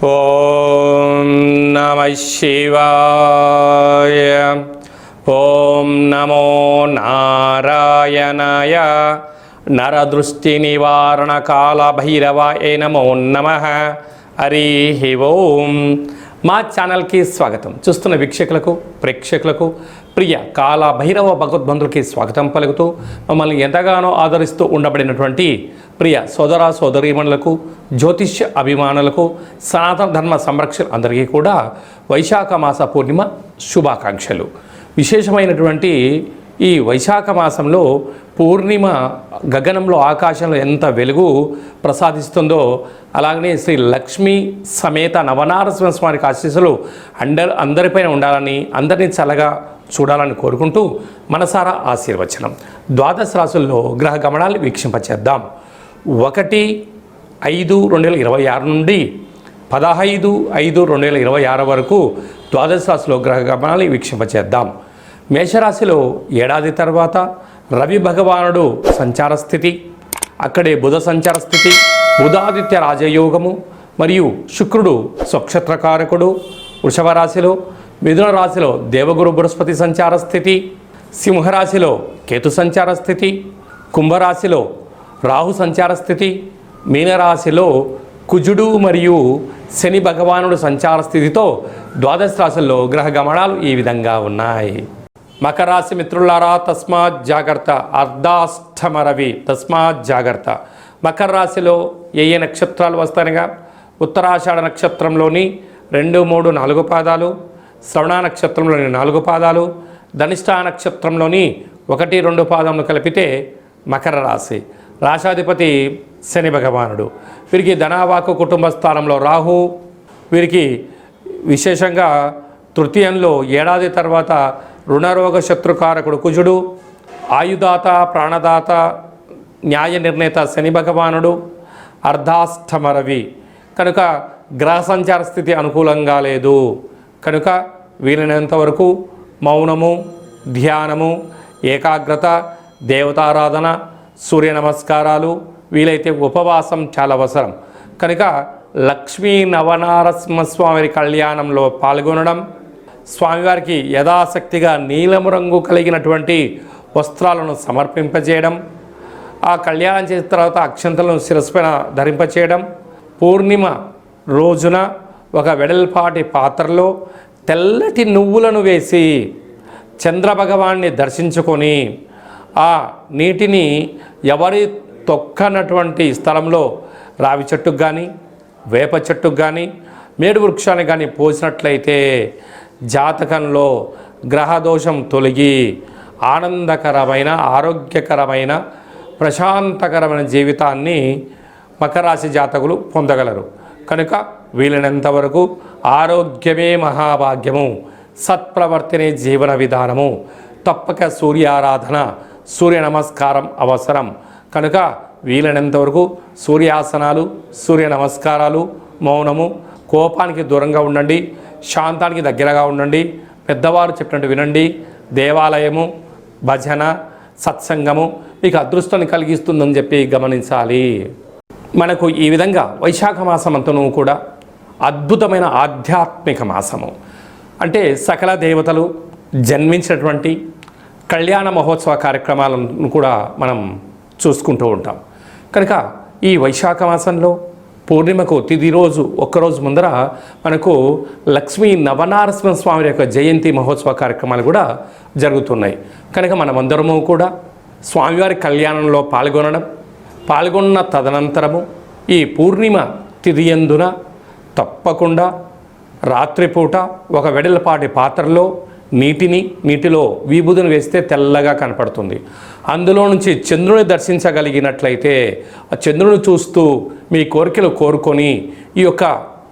ఓం నమః శివాయ. ఓం నమో నారాయణాయ. నరదృష్టి నివారణ కాల భైరవాయ నమో నమః. హరి ఓం. మా ఛానల్కి స్వాగతం. చూస్తున్న వీక్షకులకు ప్రేక్షకులకు ప్రియ కాల భైరవ భగవద్బంధులకి స్వాగతం పలుకుతూ మమ్మల్ని ఎంతగానో ఆదరిస్తూ ఉండబడినటువంటి ప్రియ సోదర సోదరీమణులకు, జ్యోతిష్య అభిమానులకు, సనాతన ధర్మ సంరక్షణ అందరికీ కూడా వైశాఖ మాస పూర్ణిమ శుభాకాంక్షలు. విశేషమైనటువంటి ఈ వైశాఖ మాసంలో పూర్ణిమ గగనంలో ఆకాశంలో ఎంత వెలుగు ప్రసాదిస్తుందో, అలాగనే శ్రీ లక్ష్మీ సమేత నవనారసింహ స్వామికి ఆశీస్సులు అందరిపైన ఉండాలని, అందరినీ చల్లగా చూడాలని కోరుకుంటూ మనసారా ఆశీర్వచనం. ద్వాదశ రాశుల్లో గ్రహ గమనాలు వీక్షింపచేద్దాం. 1/5/2026 నుండి 15/5/2026 వరకు ద్వాదశ రాశిలో గ్రహ గమనాలు వీక్షింపచేద్దాం. మేషరాశిలో ఏడాది తర్వాత రవి భగవానుడు సంచార స్థితి, అక్కడే బుధ సంచార స్థితి, బుధాదిత్య రాజయోగము మరియు శుక్రుడు స్వక్షత్రకారకుడు వృషభ రాశిలో, మిథున రాశిలో దేవగురు బృహస్పతి సంచార స్థితి, సింహరాశిలో కేతు సంచార స్థితి, కుంభరాశిలో రాహు సంచార స్థితి, మీనరాశిలో కుజుడు మరియు శని భగవానుడు సంచార స్థితితో ద్వాదశ రాశుల్లో గ్రహ గమనాలు ఈ విధంగా ఉన్నాయి. మకర రాశి మిత్రులారా, తస్మాత్ జాగ్రత్త. అర్ధాష్టమ రవి, తస్మాత్ జాగ్రత్త. మకర రాశిలో ఏ నక్షత్రాలు వస్తాయనగా ఉత్తరాషాఢ నక్షత్రంలోని 2, 3, 4 పాదాలు, శ్రవణ నక్షత్రంలోని 4 పాదాలు, ధనిష్ఠా నక్షత్రంలోని 1, 2 పాదములు కలిపితే మకర రాశి. రాశాధిపతి శని భగవానుడు. వీరికి ధనావాకు కుటుంబ స్థానంలో రాహు. వీరికి విశేషంగా తృతీయంలో ఏడాది తర్వాత రుణరోగ శత్రుకారకుడు కుజుడు, ఆయుదాత ప్రాణదాత న్యాయ నిర్ణేత శని భగవానుడు, అర్ధాష్టమ రవి. కనుక గ్రహ సంచార స్థితి అనుకూలంగా లేదు. కనుక వీలైనంత వరకు మౌనము, ధ్యానము, ఏకాగ్రత, దేవతారాధన, సూర్య నమస్కారాలు, వీలైతే ఉపవాసం చాలా అవసరం. కనుక లక్ష్మీ నవనారసింహస్వామి కళ్యాణంలో పాల్గొనడం, స్వామివారికి యథాశక్తిగా నీలము రంగు కలిగినటువంటి వస్త్రాలను సమర్పింపజేయడం, ఆ కళ్యాణం చేసిన తర్వాత అక్షంతలను శిరస్సుపైన ధరింపచేయడం, పూర్ణిమ రోజున ఒక వెడల్పాటి పాత్రలో తెల్లటి నువ్వులను వేసి చంద్రభగవాన్ని దర్శించుకొని ఆ నీటిని ఎవరి తొక్కనటువంటి స్థలంలో రావి చెట్టుకు కానీ, వేప చెట్టుకు కానీ, మేడు వృక్షానికి కానీ పోసినట్లయితే జాతకంలో గ్రహదోషం తొలగి ఆనందకరమైన, ఆరోగ్యకరమైన, ప్రశాంతకరమైన జీవితాన్ని మకర రాశి జాతకులు పొందగలరు. కనుక వీలైనంత వరకు ఆరోగ్యమే మహాభాగ్యము, సత్ప్రవర్తనే జీవన విధానము, తప్పక సూర్యారాధన, సూర్య నమస్కారం అవసరం. కనుక వీలైనంత వరకు సూర్యాసనాలు, సూర్య నమస్కారాలు, మౌనము, కోపానికి దూరంగా ఉండండి, శాంతానికి దగ్గరగా ఉండండి, పెద్దవారు చెప్పినట్టు వినండి, దేవాలయము, భజన, సత్సంగము మీకు అదృష్టాన్ని కలిగిస్తుందని చెప్పి గమనించాలి. మనకు ఈ విధంగా వైశాఖ మాసం అంతను కూడా అద్భుతమైన ఆధ్యాత్మిక మాసము. అంటే సకల దేవతలు జన్మించినటువంటి కళ్యాణ మహోత్సవ కార్యక్రమాలను కూడా మనం చూసుకుంటూ ఉంటాం. కనుక ఈ వైశాఖ మాసంలో పూర్ణిమకు తిథి రోజు ఒక్కరోజు ముందర మనకు లక్ష్మీ నవనారసింహ స్వామి యొక్క జయంతి మహోత్సవ కార్యక్రమాలు కూడా జరుగుతున్నాయి. కనుక మనమందరము కూడా స్వామివారి కళ్యాణంలో పాల్గొన్న తదనంతరము ఈ పూర్ణిమ తిథి యందున తప్పకుండా రాత్రిపూట ఒక వెడల్పాటి పాత్రలో నీటిలో విభూదిని వేస్తే తెల్లగా కనపడుతుంది. అందులో నుంచి చంద్రుని దర్శించగలిగినట్లయితే ఆ చంద్రుని చూస్తూ మీ కోరికలు కోరుకొని ఈ యొక్క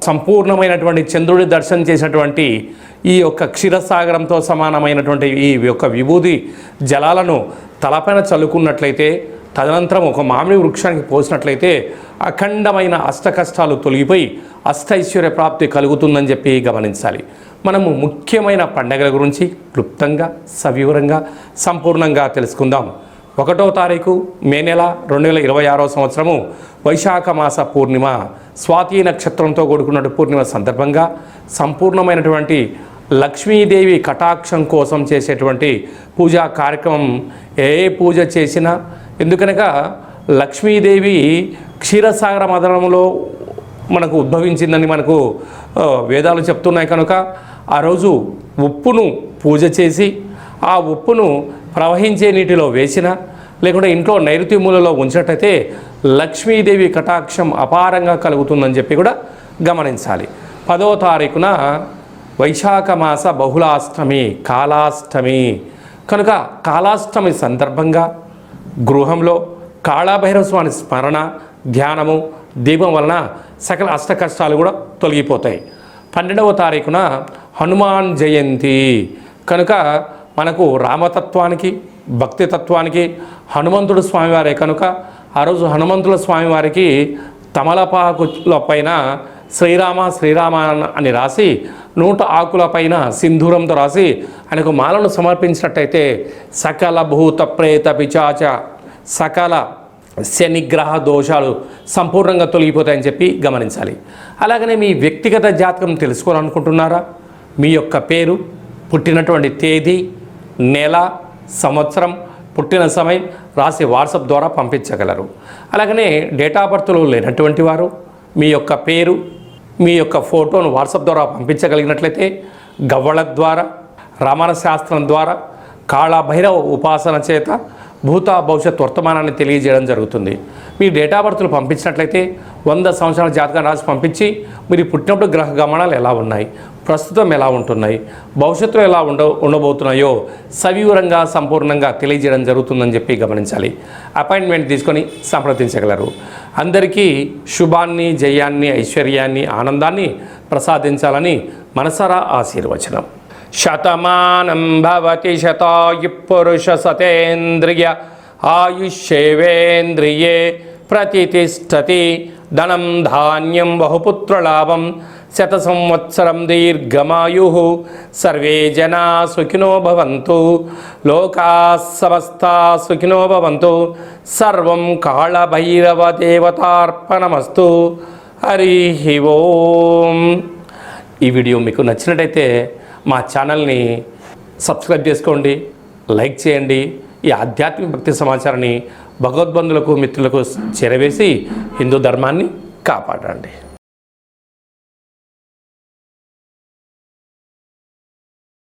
సంపూర్ణమైనటువంటి చంద్రుడి దర్శనం చేసినటువంటి ఈ యొక్క క్షీరసాగరంతో సమానమైనటువంటి ఈ యొక్క విభూది జలాలను తలపైన చల్లుకున్నట్లయితే, తదనంతరం ఒక మామిడి వృక్షానికి పోసినట్లయితే అఖండమైన అష్ట కష్టాలు తొలగిపోయి అష్టైశ్వర్య ప్రాప్తి కలుగుతుందని చెప్పి గమనించాలి. మనము ముఖ్యమైన పండగల గురించి క్లుప్తంగా, సవివరంగా, సంపూర్ణంగా తెలుసుకుందాం. 1వ తారీఖు మే నెల 2026వ సంవత్సరము వైశాఖ మాస పూర్ణిమ స్వాతి నక్షత్రంతో కూడుకున్న పూర్ణిమ సందర్భంగా సంపూర్ణమైనటువంటి లక్ష్మీదేవి కటాక్షం కోసం చేసేటువంటి పూజా కార్యక్రమం ఏ పూజ చేసినా, ఎందుకనగా లక్ష్మీదేవి క్షీరసాగర మదనంలో మనకు ఉద్భవించిందని మనకు వేదాలు చెప్తున్నాయి కనుక ఆ రోజు ఉప్పును పూజ చేసి ఆ ఉప్పును ప్రవహించే నీటిలో వేసిన లేకుంటే ఇంట్లో నైరుతి మూలలో ఉంచినట్టయితే లక్ష్మీదేవి కటాక్షం అపారంగా కలుగుతుందని చెప్పి కూడా గమనించాలి. 10వ తారీఖున వైశాఖ మాస బహుళాష్టమి కాళాష్టమి కనుక కాళాష్టమి సందర్భంగా గృహంలో కాళభైరవ స్వామి స్మరణ ధ్యానము దీపం వలన సకల అష్ట కష్టాలు కూడా తొలగిపోతాయి. 12వ తారీఖున హనుమాన్ జయంతి కనుక మనకు రామతత్వానికి భక్తి తత్వానికి హనుమంతుడు స్వామివారే కనుక ఆ రోజు హనుమంతుల స్వామివారికి తమలపాకుల పైన శ్రీరామ శ్రీరామ అని రాసి 100 ఆకుల పైన సింధూరంతో రాసి ఆయనకు మాలను సమర్పించినట్టయితే సకల భూత ప్రేత పిచాచ సకల శనిగ్రహ దోషాలు సంపూర్ణంగా తొలగిపోతాయని చెప్పి గమనించాలి. అలాగనే మీ వ్యక్తిగత జాతకం తెలుసుకోవాలనుకుంటున్నారా? మీ యొక్క పేరు, పుట్టినటువంటి తేదీ, నెల, సంవత్సరం, పుట్టిన సమయం రాసి వాట్సాప్ ద్వారా పంపించగలరు. అలాగనే డేట్ ఆఫ్ బర్త్లో లేనటువంటి వారు మీ యొక్క పేరు, మీ యొక్క ఫోటోను వాట్సాప్ ద్వారా పంపించగలిగినట్లయితే గవ్వళ ద్వారా, రమణ శాస్త్రం ద్వారా, కాళభైరవ ఉపాసన చేత భూత భవిష్యత్ వర్తమానాన్ని తెలియజేయడం జరుగుతుంది. మీ డేట్ ఆఫ్ బర్త్లు పంపించినట్లయితే 100 సంవత్సరాల జాతకం రాసి పంపించి మీరు పుట్టినప్పుడు గ్రహ గమనాలు ఎలా ఉన్నాయి, ప్రస్తుతం ఎలా ఉంటున్నాయి, భవిష్యత్తులో ఎలా ఉండబోతున్నాయో సవివరంగా సంపూర్ణంగా తెలియజేయడం జరుగుతుందని చెప్పి గమనించాలి. అపాయింట్మెంట్ తీసుకొని సంప్రదించగలరు. అందరికీ శుభాన్ని, జయాన్ని, ఐశ్వర్యాన్ని, ఆనందాన్ని ప్రసాదించాలని మనసారా ఆశీర్వచనం. శతమానం భవతి శతాయు పురుష సతేంద్రియ ఆయుష్యేవేంద్రియే ప్రతిష్టతి ధనం ధాన్యం బహుపుత్రలాభం శత సంవత్సరం దీర్ఘమాయు సర్వే జనా సుఖినో భవంతు లోకా సమస్తా సుఖినో భవంతు సర్వం కాళభైరవ దేవతార్పణమస్తు. హరి ఓం. ఈ వీడియో మీకు నచ్చినట్టయితే మా ఛానల్ని సబ్స్క్రైబ్ చేసుకోండి, లైక్ చేయండి. ఈ ఆధ్యాత్మిక భక్తి సమాచారాన్ని భగవద్బంధులకు, మిత్రులకు చేరవేసి హిందూ ధర్మాన్ని కాపాడండి.